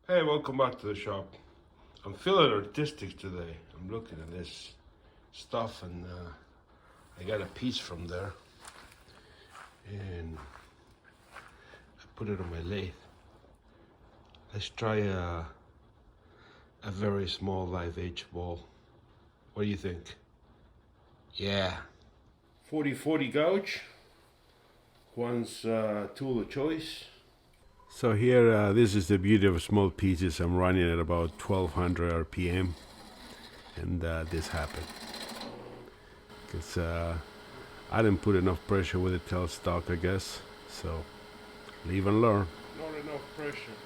Hey, welcome back to the shop. I'm feeling artistic today. I'm looking at this stuff and I got a piece from there and I put it on my lathe. Let's try a very small live H ball. What do you think? Yeah. 40/40 gouge. One's tool of choice. So here, this is the beauty of small pieces. I'm running at about 1200 RPM, and this happened. Because I didn't put enough pressure with the tailstock, I guess. So, live and learn. Not enough pressure.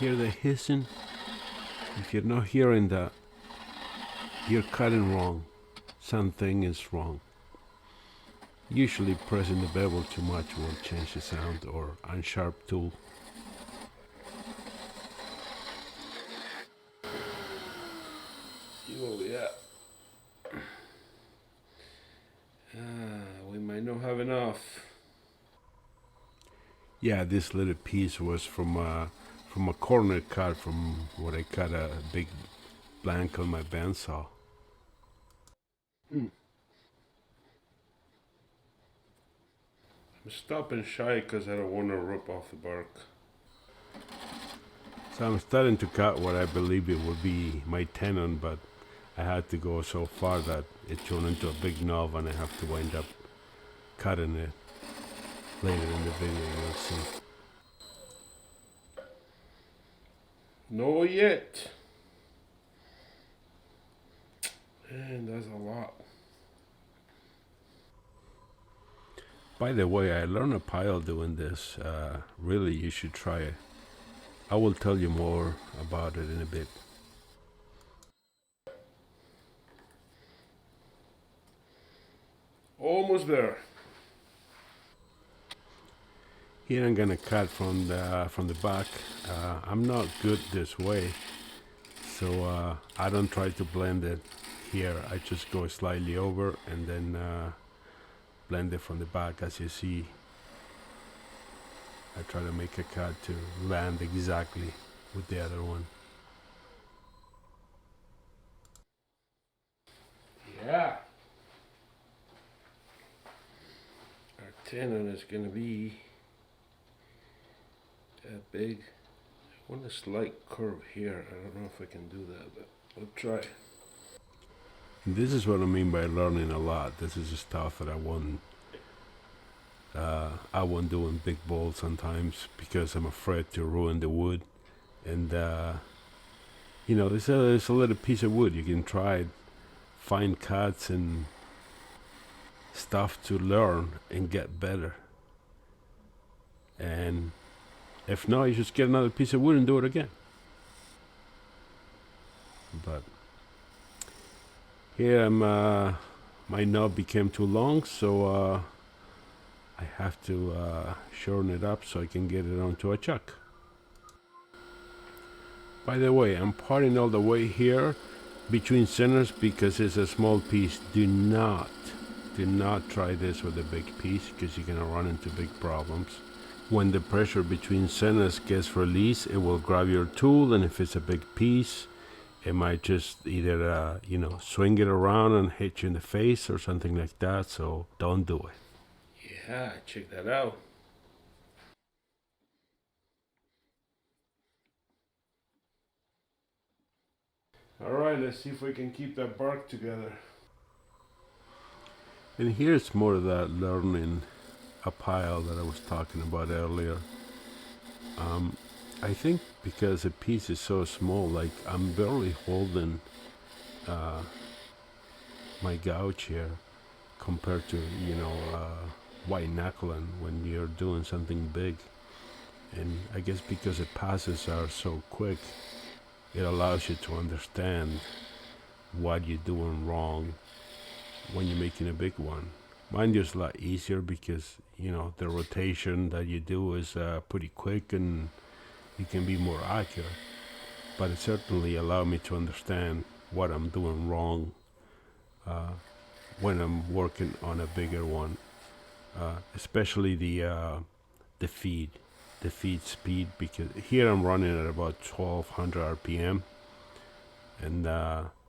Hear the hissing? If you're not hearing that, you're cutting wrong. Something is wrong. Usually pressing the bevel too much will change the sound, or unsharp tool. Oh yeah. We might not have enough. Yeah, this little piece was from a corner cut from where I cut a big blank on my bandsaw. I'm stopping shy because I don't want to rip off the bark. So I'm starting to cut what I believe it would be my tenon, but I had to go so far that it turned into a big knob and I have to wind up cutting it later in the video. You'll see. No yet. And that's a lot. By the way, I learned a pile doing this. Really, you should try it. I will tell you more about it in a bit. Almost there. Here I'm gonna cut from the back. I'm not good this way, so I don't try to blend it here. I just go slightly over and then blend it from the back. As you see, I try to make a cut to land exactly with the other one. Yeah. Our tenon is gonna be a big, I want a slight curve here. I don't know if I can do that, but we'll try. This is what I mean by learning a lot. This is the stuff that I want doing big balls sometimes because I'm afraid to ruin the wood. And you know, it's a little piece of wood. You can try find cuts and stuff to learn and get better. And if not, you just get another piece of wood and do it again. But here my knob became too long, so I have to shorten it up so I can get it onto a chuck. By the way, I'm parting all the way here between centers because it's a small piece. Do not try this with a big piece because you're gonna run into big problems. When the pressure between centers gets released, it will grab your tool, and if it's a big piece, it might just either swing it around and hit you in the face or something like that. So don't do it. Yeah, check that out. All right, let's see if we can keep that bark together. And here's more of that learning a pile that I was talking about earlier. I think because the piece is so small, like I'm barely holding my gouge here compared to white knuckling when you're doing something big. And I guess because the passes are so quick, it allows you to understand what you're doing wrong when you're making a big one. Mine is a lot easier because the rotation that you do is pretty quick and you can be more accurate. But it certainly allowed me to understand what I'm doing wrong when I'm working on a bigger one, especially the the feed, the feed speed, because here I'm running at about 1200 RPM, and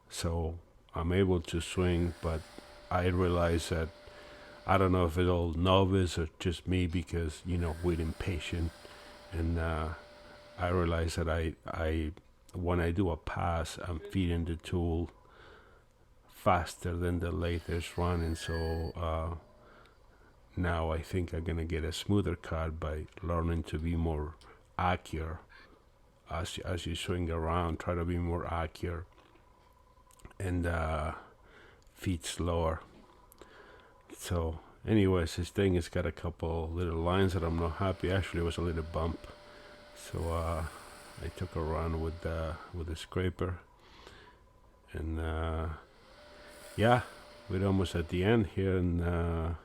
so I'm able to swing, but I realize that I don't know if it's all novice or just me because we're impatient, and I realize that I when I do a pass, I'm feeding the tool faster than the latest run, and so now I think I'm gonna get a smoother cut by learning to be more accurate as you swing around. Try to be more accurate and feed slower. So, anyways, this thing has got a couple little lines that I'm not happy. Actually, it was a little bump, so I took a run with the scraper, and yeah, we're almost at the end here, and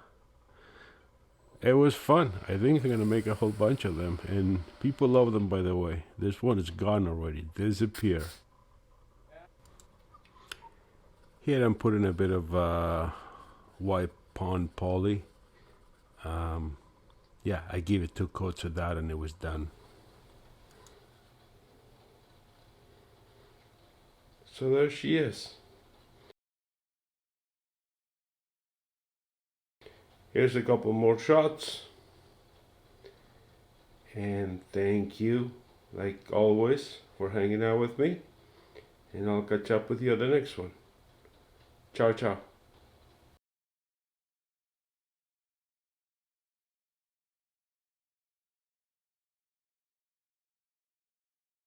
it was fun. I think they're gonna make a whole bunch of them, and people love them. By the way, this one is gone already, disappear. Here I'm putting a bit of white pond poly. Yeah, I gave it 2 coats of that, and it was done. So there she is. Here's a couple more shots. And thank you, like always, for hanging out with me. And I'll catch up with you on the next one. Ciao, ciao.